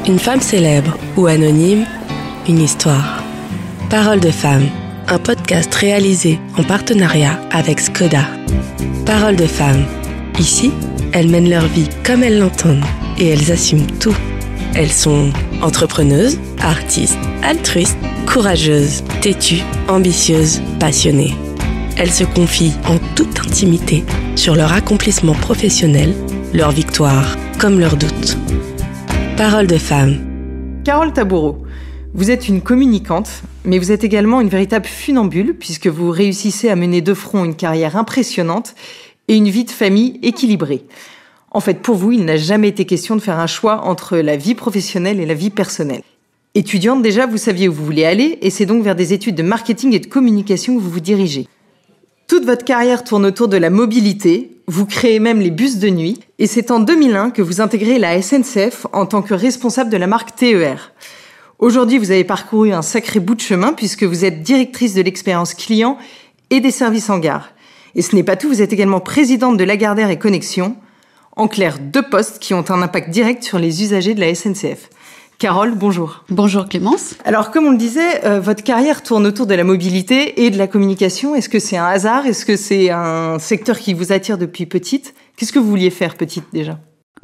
Une femme célèbre ou anonyme, une histoire. Parole de femme, un podcast réalisé en partenariat avec Skoda. Parole de femme. Ici, elles mènent leur vie comme elles l'entendent et elles assument tout. Elles sont entrepreneuses, artistes, altruistes, courageuses, têtues, ambitieuses, passionnées. Elles se confient en toute intimité sur leur accomplissement professionnel, leurs victoires comme leurs doutes. Parole de femme. Carole Taboureau, vous êtes une communicante, mais vous êtes également une véritable funambule puisque vous réussissez à mener de front une carrière impressionnante et une vie de famille équilibrée. En fait, pour vous, il n'a jamais été question de faire un choix entre la vie professionnelle et la vie personnelle. Étudiante déjà, vous saviez où vous voulez aller et c'est donc vers des études de marketing et de communication que vous vous dirigez. Toute votre carrière tourne autour de la mobilité, vous créez même les bus de nuit, et c'est en 2001 que vous intégrez la SNCF en tant que responsable de la marque TER. Aujourd'hui, vous avez parcouru un sacré bout de chemin puisque vous êtes directrice de l'expérience client et des services en gare. Et ce n'est pas tout, vous êtes également présidente de Lagardère et Connexion. En clair, 2 postes qui ont un impact direct sur les usagers de la SNCF. Carole, bonjour. Bonjour Clémence. Alors, comme on le disait, votre carrière tourne autour de la mobilité et de la communication. Est-ce que c'est un hasard ? Est-ce que c'est un secteur qui vous attire depuis petite ? Qu'est-ce que vous vouliez faire petite déjà ?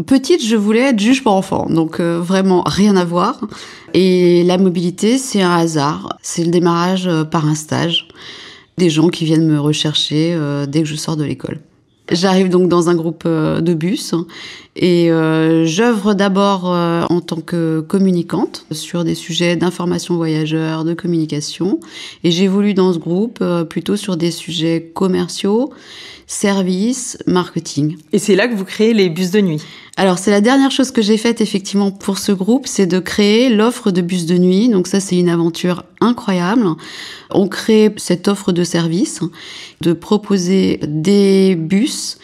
Petite, je voulais être juge pour enfants, donc vraiment rien à voir. Et la mobilité, c'est un hasard. C'est le démarrage par un stage. Des gens qui viennent me rechercher dès que je sors de l'école. J'arrive donc dans un groupe de bus et j'œuvre d'abord en tant que communicante sur des sujets d'information voyageurs, de communication. Et j'évolue dans ce groupe plutôt sur des sujets commerciaux, services, marketing. Et c'est là que vous créez les bus de nuit. Alors, c'est la dernière chose que j'ai faite effectivement pour ce groupe, c'est de créer l'offre de bus de nuit. Donc ça, c'est une aventure incroyable. On crée cette offre de service, de proposer des bus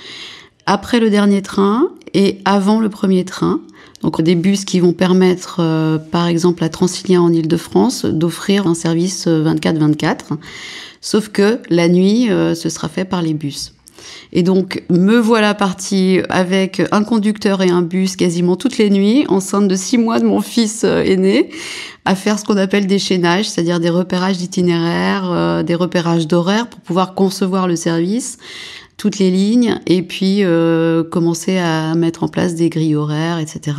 après le dernier train et avant le premier train. Donc des bus qui vont permettre, par exemple, à Transilien en Île-de-France, d'offrir un service 24/24. Sauf que la nuit, ce sera fait par les bus. Et donc, me voilà partie avec un conducteur et un bus quasiment toutes les nuits, enceinte de 6 mois de mon fils aîné, à faire ce qu'on appelle des chaînages, c'est-à-dire des repérages d'itinéraires, des repérages d'horaires pour pouvoir concevoir le service, toutes les lignes, et puis commencer à mettre en place des grilles horaires, etc.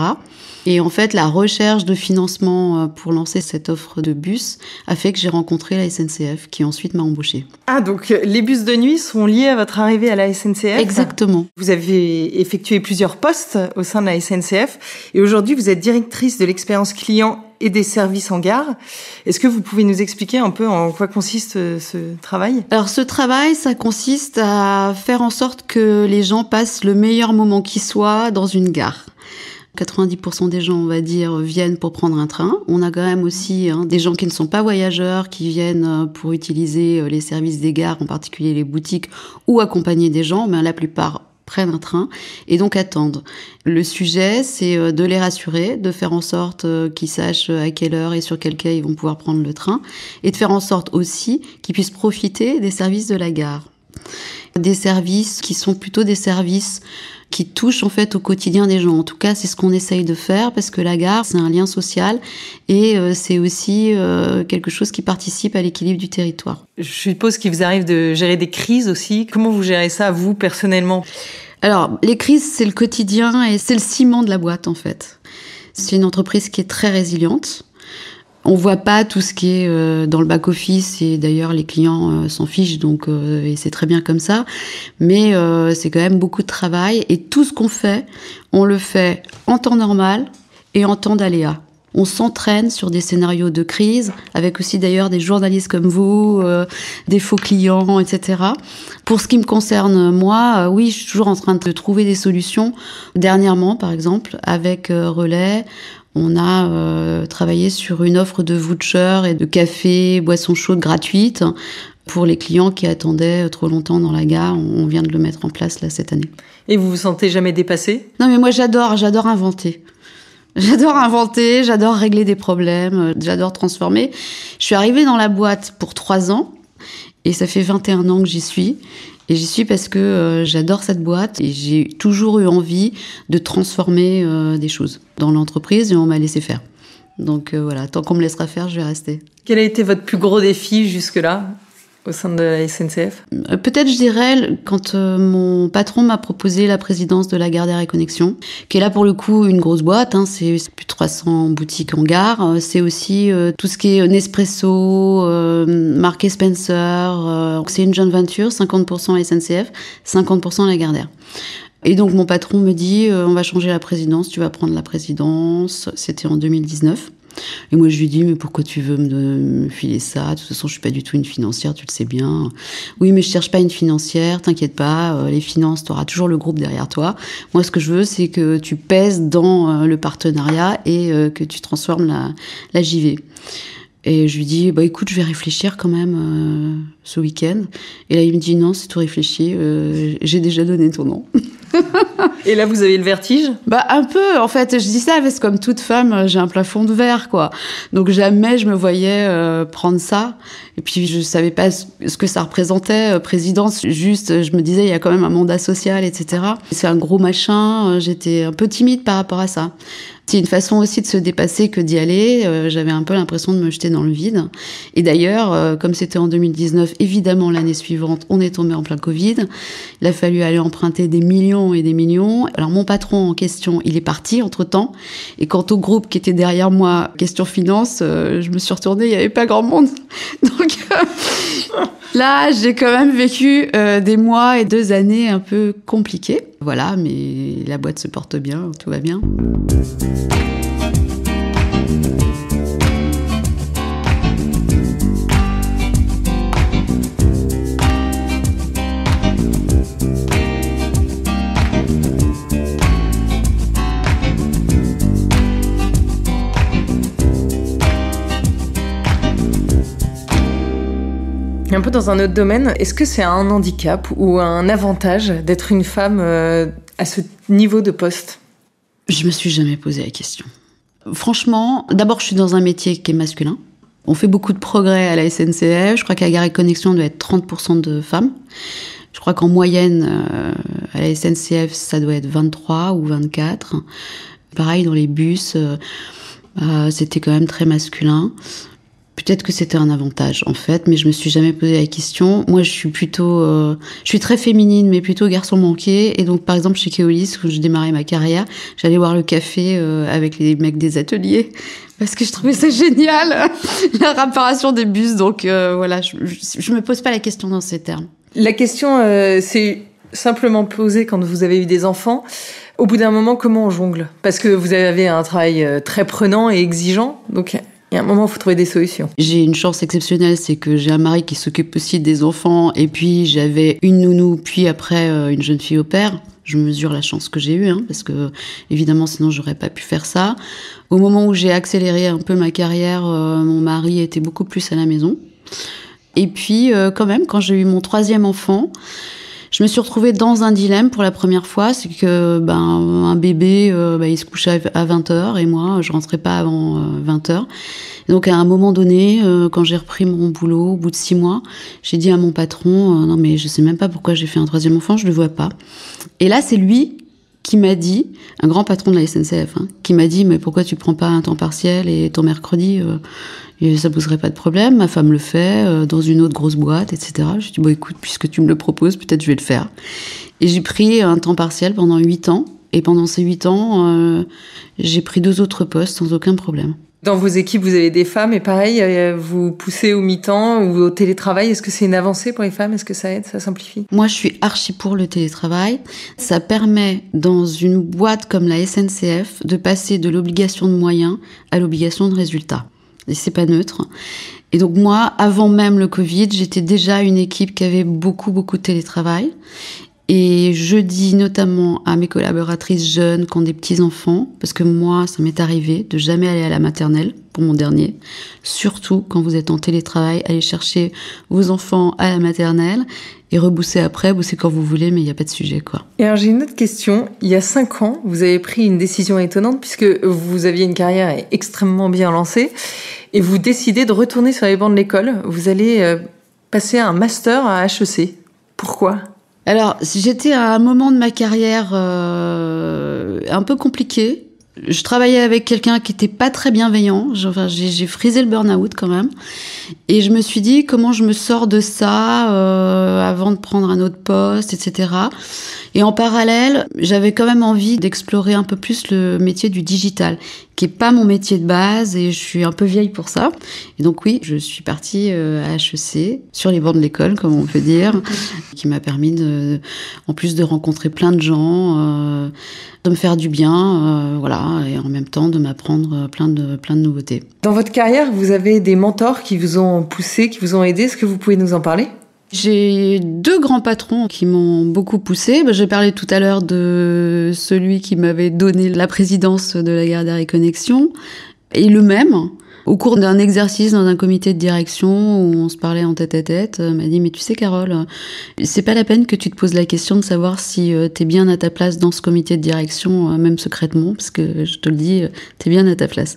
Et en fait, la recherche de financement pour lancer cette offre de bus a fait que j'ai rencontré la SNCF, qui ensuite m'a embauchée. Ah, donc les bus de nuit sont liés à votre arrivée à la SNCF ? Exactement. Vous avez effectué plusieurs postes au sein de la SNCF et aujourd'hui, vous êtes directrice de l'expérience client et des services en gare. Est-ce que vous pouvez nous expliquer un peu en quoi consiste ce travail ? Alors, ce travail, ça consiste à faire en sorte que les gens passent le meilleur moment qui soit dans une gare. 90% des gens, on va dire, viennent pour prendre un train. On a quand même aussi des gens qui ne sont pas voyageurs, qui viennent pour utiliser les services des gares, en particulier les boutiques, ou accompagner des gens, mais la plupart prennent un train et donc attendent. Le sujet, c'est de les rassurer, de faire en sorte qu'ils sachent à quelle heure et sur quel quai ils vont pouvoir prendre le train, et de faire en sorte aussi qu'ils puissent profiter des services de la gare. Des services qui sont plutôt des services qui touchent en fait au quotidien des gens. En tout cas, c'est ce qu'on essaye de faire parce que la gare, c'est un lien social et c'est aussi quelque chose qui participe à l'équilibre du territoire. Je suppose qu'il vous arrive de gérer des crises aussi. Comment vous gérez ça, vous, personnellement ? Alors, les crises, c'est le quotidien et c'est le ciment de la boîte, en fait. C'est une entreprise qui est très résiliente. On voit pas tout ce qui est dans le back-office et d'ailleurs les clients s'en fichent donc et c'est très bien comme ça. Mais c'est quand même beaucoup de travail et tout ce qu'on fait, on le fait en temps normal et en temps d'aléa. On s'entraîne sur des scénarios de crise avec aussi d'ailleurs des journalistes comme vous, des faux clients, etc. Pour ce qui me concerne moi, oui, je suis toujours en train de trouver des solutions. Dernièrement, par exemple, avec Relais, on a travaillé sur une offre de vouchers et de café, boissons chaudes gratuites pour les clients qui attendaient trop longtemps dans la gare. On vient de le mettre en place là cette année. Et vous vous sentez jamais dépassée ? Non mais moi j'adore inventer. J'adore régler des problèmes, j'adore transformer. Je suis arrivée dans la boîte pour 3 ans et ça fait 21 ans que j'y suis. Et j'y suis parce que j'adore cette boîte et j'ai toujours eu envie de transformer des choses dans l'entreprise et on m'a laissé faire. Donc voilà, tant qu'on me laissera faire, je vais rester. Quel a été votre plus gros défi jusque-là au sein de la SNCF ? Peut-être, je dirais, quand mon patron m'a proposé la présidence de la Gardère et Connexion, qui est là pour le coup une grosse boîte, c'est plus de 300 boutiques en gare. C'est aussi tout ce qui est Nespresso, Marks & Spencer. C'est une joint venture, 50% SNCF, 50% la Gardère. Et donc mon patron me dit, on va changer la présidence, tu vas prendre la présidence. C'était en 2019. Et moi, je lui dis, mais pourquoi tu veux me filer ça ? De toute façon, je suis pas du tout une financière, tu le sais bien. Oui, mais je cherche pas une financière, t'inquiète pas, les finances, t'auras toujours le groupe derrière toi. Moi, ce que je veux, c'est que tu pèses dans le partenariat et que tu transformes la JV. Et je lui dis, écoute, je vais réfléchir quand même ce week-end. Et là, il me dit, non, c'est tout réfléchi, j'ai déjà donné ton nom. Et là, vous avez le vertige ? Un peu, en fait. Je dis ça parce que comme toute femme, j'ai un plafond de verre, quoi. Donc jamais je me voyais prendre ça. Et puis je savais pas ce que ça représentait, présidence. Juste, je me disais, il y a quand même un mandat social, etc. C'est un gros machin. J'étais un peu timide par rapport à ça. C'est une façon aussi de se dépasser que d'y aller. J'avais un peu l'impression de me jeter dans le vide. Et d'ailleurs, comme c'était en 2019, évidemment, l'année suivante, on est tombé en plein Covid. Il a fallu aller emprunter des millions et des millions. Alors, mon patron en question, il est parti entre-temps. Et quant au groupe qui était derrière moi, question finance, je me suis retournée, il n'y avait pas grand monde. Donc, là, j'ai quand même vécu des mois et 2 années un peu compliquées. Voilà, mais la boîte se porte bien, tout va bien. Un peu dans un autre domaine, est-ce que c'est un handicap ou un avantage d'être une femme à ce niveau de poste ? Je me suis jamais posé la question. Franchement, d'abord, je suis dans un métier qui est masculin. On fait beaucoup de progrès à la SNCF. Je crois qu'à Gare et Connexion, on doit être 30% de femmes. Je crois qu'en moyenne, à la SNCF, ça doit être 23 ou 24. Pareil, dans les bus, c'était quand même très masculin. Peut-être que c'était un avantage, en fait, mais je me suis jamais posé la question. Moi, je suis très féminine, mais plutôt garçon manqué. Et donc, par exemple, chez Keolis, quand je démarrais ma carrière, j'allais boire le café avec les mecs des ateliers, parce que je trouvais ça génial, la réparation des bus. Donc, voilà, je me pose pas la question dans ces termes. La question, c'est simplement posée quand vous avez eu des enfants. Au bout d'un moment, comment on jongle ? Parce que vous avez un travail très prenant et exigeant, donc... Il y a un moment, il faut trouver des solutions. J'ai une chance exceptionnelle, c'est que j'ai un mari qui s'occupe aussi des enfants, et puis j'avais une nounou, puis après une jeune fille au père. Je mesure la chance que j'ai eue, parce que évidemment, sinon, j'aurais pas pu faire ça. Au moment où j'ai accéléré un peu ma carrière, mon mari était beaucoup plus à la maison. Et puis, quand même, quand j'ai eu mon 3e enfant, je me suis retrouvée dans un dilemme pour la première fois, c'est que un bébé, il se couchait à 20h et moi, je rentrais pas avant 20h. Et donc à un moment donné, quand j'ai repris mon boulot, au bout de 6 mois, j'ai dit à mon patron, non mais je sais même pas pourquoi j'ai fait un 3e enfant, je le vois pas. Et là, c'est lui qui m'a dit, un grand patron de la SNCF, qui m'a dit, mais pourquoi tu prends pas un temps partiel et ton mercredi, ça poserait pas de problème, ma femme le fait, dans une autre grosse boîte, etc. Je dis, écoute, puisque tu me le proposes, peut-être je vais le faire. Et j'ai pris un temps partiel pendant 8 ans, et pendant ces 8 ans, j'ai pris 2 autres postes sans aucun problème. Dans vos équipes, vous avez des femmes, et pareil, vous poussez au mi-temps ou au télétravail. Est-ce que c'est une avancée pour les femmes ? Est-ce que ça aide, ça simplifie ? Moi, je suis archi pour le télétravail. Ça permet, dans une boîte comme la SNCF, de passer de l'obligation de moyens à l'obligation de résultats. Et c'est pas neutre. Et donc moi, avant même le Covid, j'étais déjà une équipe qui avait beaucoup de télétravail. Et je dis notamment à mes collaboratrices jeunes qui ont des petits-enfants, parce que moi, ça m'est arrivé de jamais aller à la maternelle pour mon dernier. Surtout quand vous êtes en télétravail, allez chercher vos enfants à la maternelle et rebousser après, bousser quand vous voulez, mais il n'y a pas de sujet, quoi. Et alors, j'ai une autre question. Il y a 5 ans, vous avez pris une décision étonnante puisque vous aviez une carrière extrêmement bien lancée et vous décidez de retourner sur les bancs de l'école. Vous allez passer un master à HEC. Pourquoi ? Alors, j'étais à un moment de ma carrière un peu compliqué. Je travaillais avec quelqu'un qui était pas très bienveillant. J'ai frisé le burn-out quand même. Et je me suis dit, comment je me sors de ça avant de prendre un autre poste, etc. Et en parallèle, j'avais quand même envie d'explorer un peu plus le métier du digital, qui est pas mon métier de base, et je suis un peu vieille pour ça. Et donc oui, je suis partie à HEC, sur les bancs de l'école, comme on peut dire, qui m'a permis en plus de rencontrer plein de gens, de me faire du bien, voilà, et en même temps de m'apprendre plein de nouveautés. Dans votre carrière, vous avez des mentors qui vous ont poussé, qui vous ont aidé. Est-ce que vous pouvez nous en parler ? J'ai 2 grands patrons qui m'ont beaucoup poussée. J'ai parlé tout à l'heure de celui qui m'avait donné la présidence de la Gardère et Connexion. Et le même, au cours d'un exercice dans un comité de direction où on se parlait en tête-à-tête, m'a dit « Mais tu sais, Carole, c'est pas la peine que tu te poses la question de savoir si t'es bien à ta place dans ce comité de direction, même secrètement, parce que je te le dis, t'es bien à ta place. »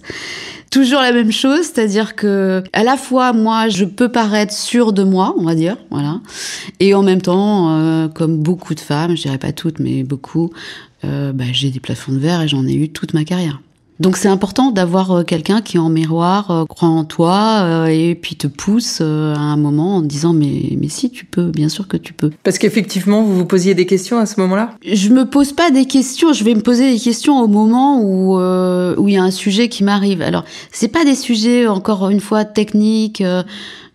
Toujours la même chose, c'est-à-dire que à la fois moi je peux paraître sûre de moi, on va dire, voilà, et en même temps, comme beaucoup de femmes, je dirais pas toutes, mais beaucoup, j'ai des plafonds de verre et j'en ai eu toute ma carrière. Donc c'est important d'avoir quelqu'un qui en miroir croit en toi et puis te pousse à un moment en disant mais si tu peux, bien sûr que tu peux. Parce qu'effectivement vous vous posiez des questions à ce moment-là ? Je me pose pas des questions, je vais me poser des questions au moment où il y a un sujet qui m'arrive. Alors c'est pas des sujets encore une fois techniques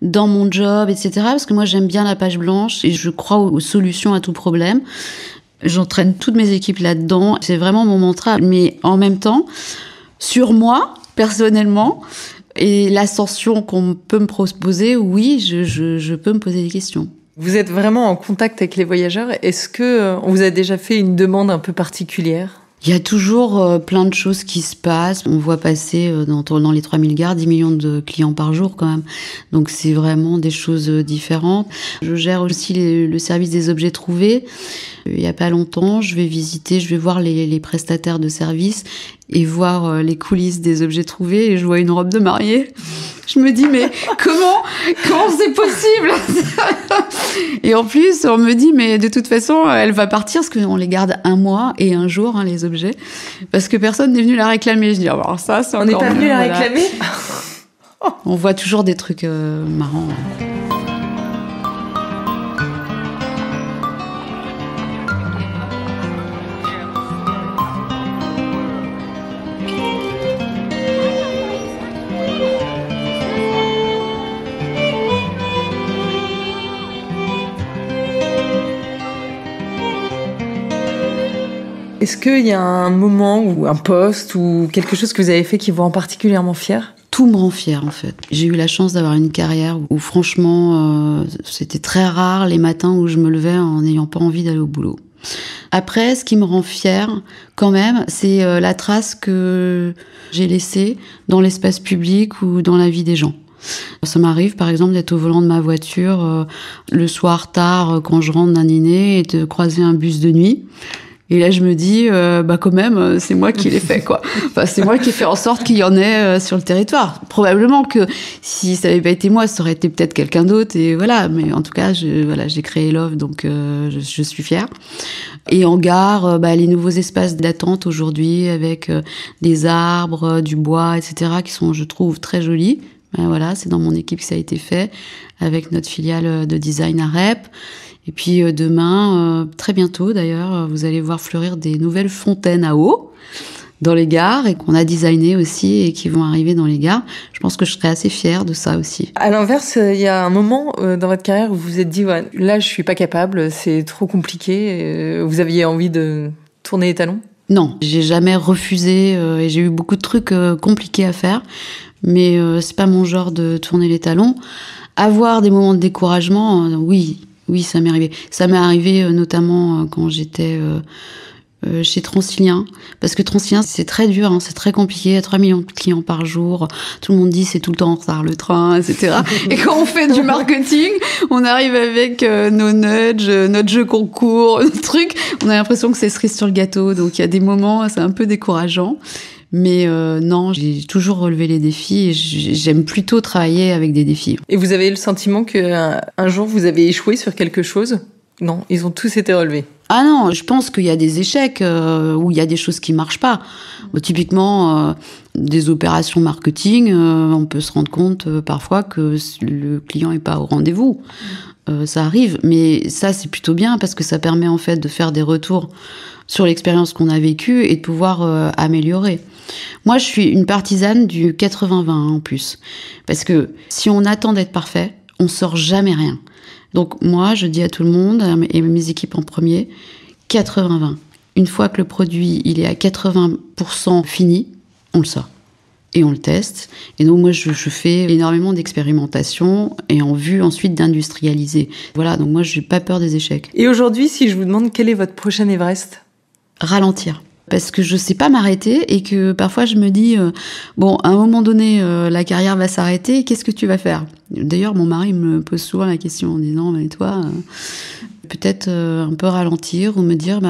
dans mon job, etc. Parce que moi j'aime bien la page blanche et je crois aux solutions à tout problème. J'entraîne toutes mes équipes là-dedans, c'est vraiment mon mantra. Mais en même temps, sur moi, personnellement, et l'ascension qu'on peut me proposer, oui, je peux me poser des questions. Vous êtes vraiment en contact avec les voyageurs. Est-ce que on vous a déjà fait une demande un peu particulière ? Il y a toujours plein de choses qui se passent. On voit passer dans les 3000 gares 10 millions de clients par jour quand même. Donc c'est vraiment des choses différentes. Je gère aussi le service des objets trouvés. Il y a pas longtemps, je vais voir les prestataires de services et voir les coulisses des objets trouvés et je vois une robe de mariée. Je me dis mais comment c'est possible? Et en plus on me dit mais de toute façon elle va partir parce qu'on les garde 1 mois et 1 jour les objets parce que personne n'est venu la réclamer. Je dis alors ça c'est on n'est pas venu la réclamer. On voit toujours des trucs marrants. Est-ce qu'il y a un moment ou un poste ou quelque chose que vous avez fait qui vous rend particulièrement fier ? Tout me rend fière en fait. J'ai eu la chance d'avoir une carrière où franchement c'était très rare les matins où je me levais en n'ayant pas envie d'aller au boulot. Après, ce qui me rend fière quand même, c'est la trace que j'ai laissée dans l'espace public ou dans la vie des gens. Ça m'arrive par exemple d'être au volant de ma voiture le soir tard quand je rentre d'un dîner et de croiser un bus de nuit. Et là, je me dis, quand même, c'est moi qui l'ai fait, quoi. Enfin, c'est moi qui ai fait en sorte qu'il y en ait sur le territoire. Probablement que si ça n'avait pas été moi, ça aurait été peut-être quelqu'un d'autre. Et voilà. Mais en tout cas, j'ai créé l'offre, donc je suis fière. Et en gare, les nouveaux espaces d'attente aujourd'hui, avec des arbres, du bois, etc., qui sont, je trouve, très jolis. Voilà, c'est dans mon équipe que ça a été fait, avec notre filiale de design à REP. Et puis demain, très bientôt d'ailleurs, vous allez voir fleurir des nouvelles fontaines à eau dans les gares et qu'on a designées aussi et qui vont arriver dans les gares. Je pense que je serai assez fière de ça aussi. À l'inverse, il y a un moment dans votre carrière où vous vous êtes dit ouais, là je suis pas capable, c'est trop compliqué. Vous aviez envie de tourner les talons ? Non, j'ai jamais refusé et j'ai eu beaucoup de trucs compliqués à faire, mais c'est pas mon genre de tourner les talons. Avoir des moments de découragement, oui, ça m'est arrivé. Ça m'est arrivé notamment quand j'étais chez Transilien. Parce que Transilien, c'est très dur, c'est très compliqué. Il y a 3 millions de clients par jour. Tout le monde dit c'est tout le temps en retard le train, etc. Et quand on fait du marketing, on arrive avec nos nudges, notre jeu concours, notre truc. On a l'impression que c'est cerise sur le gâteau. Donc il y a des moments, c'est un peu décourageant. Mais non, j'ai toujours relevé les défis et j'aime plutôt travailler avec des défis. Et vous avez le sentiment qu'un jour vous avez échoué sur quelque chose ? Non, ils ont tous été relevés. Ah non, je pense qu'il y a des échecs où il y a des choses qui marchent pas. Typiquement, des opérations marketing, on peut se rendre compte parfois que le client est pas au rendez-vous. Ça arrive, mais ça c'est plutôt bien parce que ça permet en fait de faire des retours sur l'expérience qu'on a vécue et de pouvoir améliorer. Moi, je suis une partisane du 80-20 en plus, parce que si on attend d'être parfait, on sort jamais rien. Donc moi, je dis à tout le monde, et mes équipes en premier, 80-20. Une fois que le produit il est à 80% fini, on le sort. Et on le teste. Et donc moi, je fais énormément d'expérimentations et en vue ensuite d'industrialiser. Voilà, donc moi, je n'ai pas peur des échecs. Et aujourd'hui, si je vous demande quel est votre prochain Everest ? Ralentir. Parce que je sais pas m'arrêter et que parfois je me dis bon, à un moment donné la carrière va s'arrêter, qu'est-ce que tu vas faire ? D'ailleurs mon mari me pose souvent la question en disant mais toi peut-être un peu ralentir ou me dire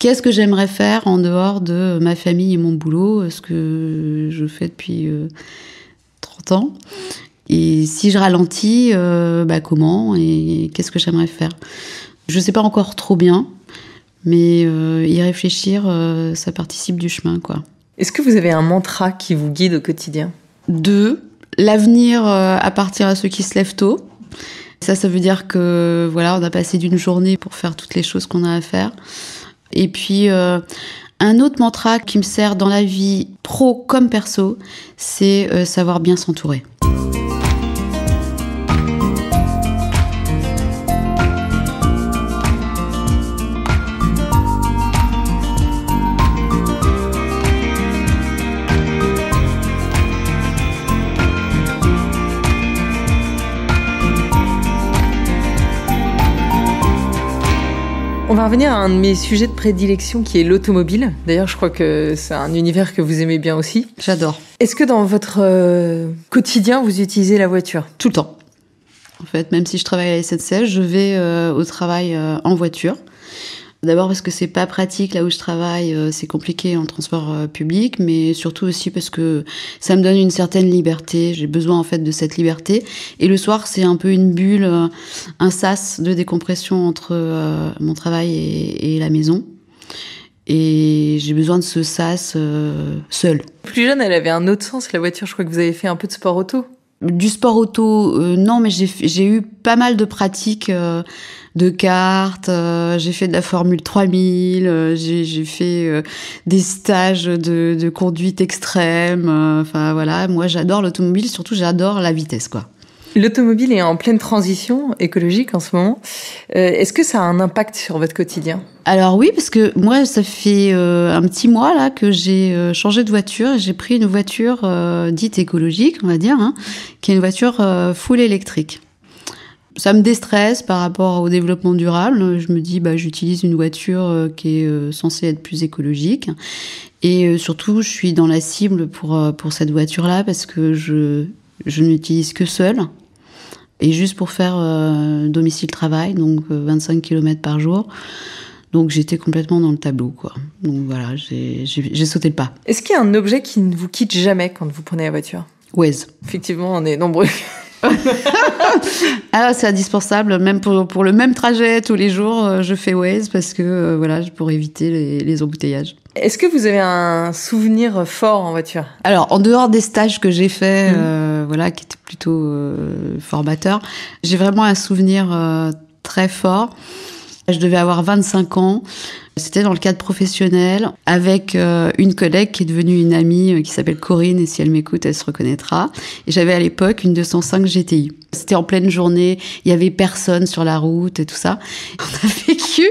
qu'est-ce que j'aimerais faire en dehors de ma famille et mon boulot, ce que je fais depuis 30 ans, et si je ralentis comment et qu'est-ce que j'aimerais faire ? Je sais pas encore trop bien. Mais y réfléchir, ça participe du chemin, quoi. Est-ce que vous avez un mantra qui vous guide au quotidien ? 2, l'avenir appartient à ceux qui se lèvent tôt. Ça veut dire que voilà, on a passé d'une journée pour faire toutes les choses qu'on a à faire. Et puis un autre mantra qui me sert dans la vie pro comme perso, c'est savoir bien s'entourer. On va revenir à un de mes sujets de prédilection qui est l'automobile. D'ailleurs, je crois que c'est un univers que vous aimez bien aussi. J'adore. Est-ce que dans votre quotidien, vous utilisez la voiture ? Tout le temps. En fait, même si je travaille à la SNCF, je vais au travail en voiture. D'abord parce que c'est pas pratique là où je travaille, c'est compliqué en transport public, mais surtout aussi parce que ça me donne une certaine liberté. J'ai besoin en fait de cette liberté. Et le soir, c'est un peu une bulle, un sas de décompression entre mon travail et la maison. Et j'ai besoin de ce sas seul. Plus jeune, elle avait un autre sens, la voiture. Je crois que vous avez fait un peu de sport auto. Du sport auto, non, mais j'ai eu pas mal de pratiques de kart, j'ai fait de la Formule 3000, j'ai fait des stages de conduite extrême. Enfin voilà, moi j'adore l'automobile, surtout j'adore la vitesse, quoi. L'automobile est en pleine transition écologique en ce moment. Est-ce que ça a un impact sur votre quotidien ? Alors oui, parce que moi, ça fait un petit mois là que j'ai changé de voiture. J'ai pris une voiture dite écologique, on va dire, qui est une voiture full électrique. Ça me déstresse par rapport au développement durable. Je me dis, j'utilise une voiture qui est censée être plus écologique. Et surtout, je suis dans la cible pour cette voiture-là parce que je n'utilise que seule. Et juste pour faire domicile-travail, donc 25 km par jour. Donc j'étais complètement dans le tableau, quoi. Donc voilà, j'ai sauté le pas. Est-ce qu'il y a un objet qui ne vous quitte jamais quand vous prenez la voiture ? Waze. Effectivement, on est nombreux. Alors c'est indispensable, même pour le même trajet tous les jours, je fais Waze parce que pour éviter les embouteillages. Est-ce que vous avez un souvenir fort en voiture ? Alors en dehors des stages que j'ai faits, qui étaient plutôt formateurs, j'ai vraiment un souvenir très fort. Je devais avoir 25 ans. C'était dans le cadre professionnel avec une collègue qui est devenue une amie qui s'appelle Corinne, et si elle m'écoute, elle se reconnaîtra. Et j'avais à l'époque une 205 GTI. C'était en pleine journée, il y avait personne sur la route et tout ça. On a vécu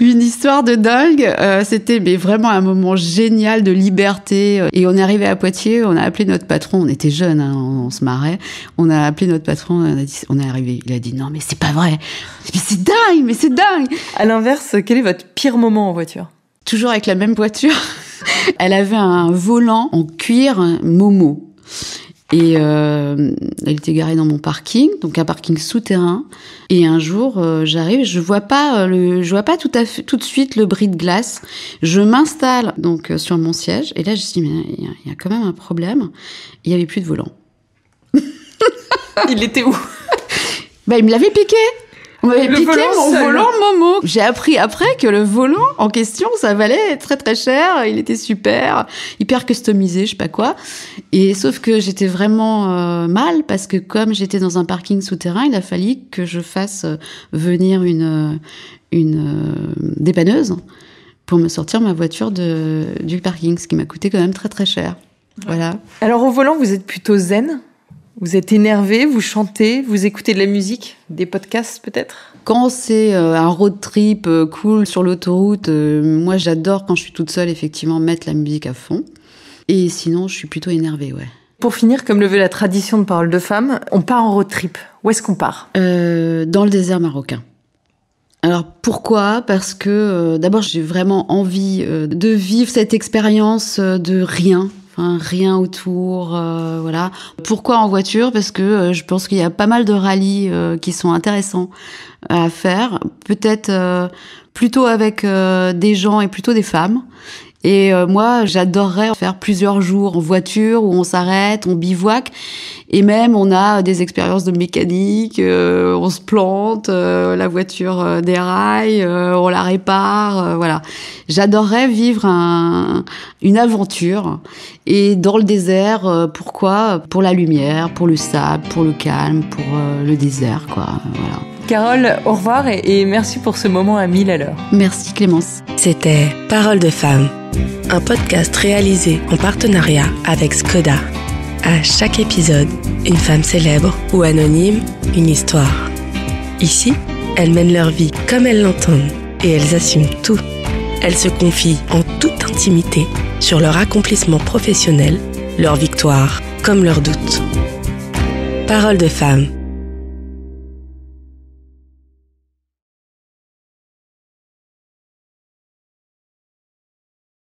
une histoire de dingue. C'était vraiment un moment génial de liberté. Et on est arrivé à Poitiers, on a appelé notre patron. On était jeunes, on se marrait. On a appelé notre patron, on est arrivé. Il a dit non mais c'est pas vrai. Mais c'est dingue. À l'inverse, quel est votre pire moment en voiture ? Toujours avec la même voiture. Elle avait un volant en cuir Momo. Et elle était garée dans mon parking, donc un parking souterrain. Et un jour, j'arrive, je vois pas tout de suite le bris de glace. Je m'installe donc sur mon siège, et là je me dis mais il y a quand même un problème. Il y avait plus de volant. Il était où ? Il me l'avait piqué. On m'avait Le piqué volant mon seul. volant Momo. J'ai appris après que le volant en question, ça valait très très cher. Il était super, hyper customisé, je sais pas quoi. Et sauf que j'étais vraiment mal parce que comme j'étais dans un parking souterrain, il a fallu que je fasse venir une dépanneuse pour me sortir ma voiture du parking, ce qui m'a coûté quand même très très cher. Voilà. Alors au volant, vous êtes plutôt zen? Vous êtes énervé, vous chantez, vous écoutez de la musique, des podcasts peut-être? Quand c'est un road trip cool sur l'autoroute, moi j'adore quand je suis toute seule effectivement mettre la musique à fond. Et sinon je suis plutôt énervée, ouais. Pour finir, comme le veut la tradition de Parole de Femme, on part en road trip. Où est-ce qu'on part? Dans le désert marocain. Alors pourquoi ? Parce que d'abord j'ai vraiment envie de vivre cette expérience de rien. Enfin, rien autour, voilà. Pourquoi en voiture ? Parce que je pense qu'il y a pas mal de rallyes qui sont intéressants à faire. Peut-être plutôt avec des gens et plutôt des femmes. Et moi, j'adorerais faire plusieurs jours en voiture où on s'arrête, on bivouaque. Et même, on a des expériences de mécanique, on se plante, la voiture déraille, on la répare, voilà. J'adorerais vivre une aventure. Et dans le désert, pourquoi ? Pour la lumière, pour le sable, pour le calme, pour le désert, quoi, voilà. Carole, au revoir et merci pour ce moment à 1000 à l'heure. Merci Clémence. C'était Parole de Femme, un podcast réalisé en partenariat avec Skoda. À chaque épisode, une femme célèbre ou anonyme, une histoire. Ici, elles mènent leur vie comme elles l'entendent et elles assument tout. Elles se confient en toute intimité sur leur accomplissement professionnel, leurs victoires comme leurs doutes. Parole de Femme.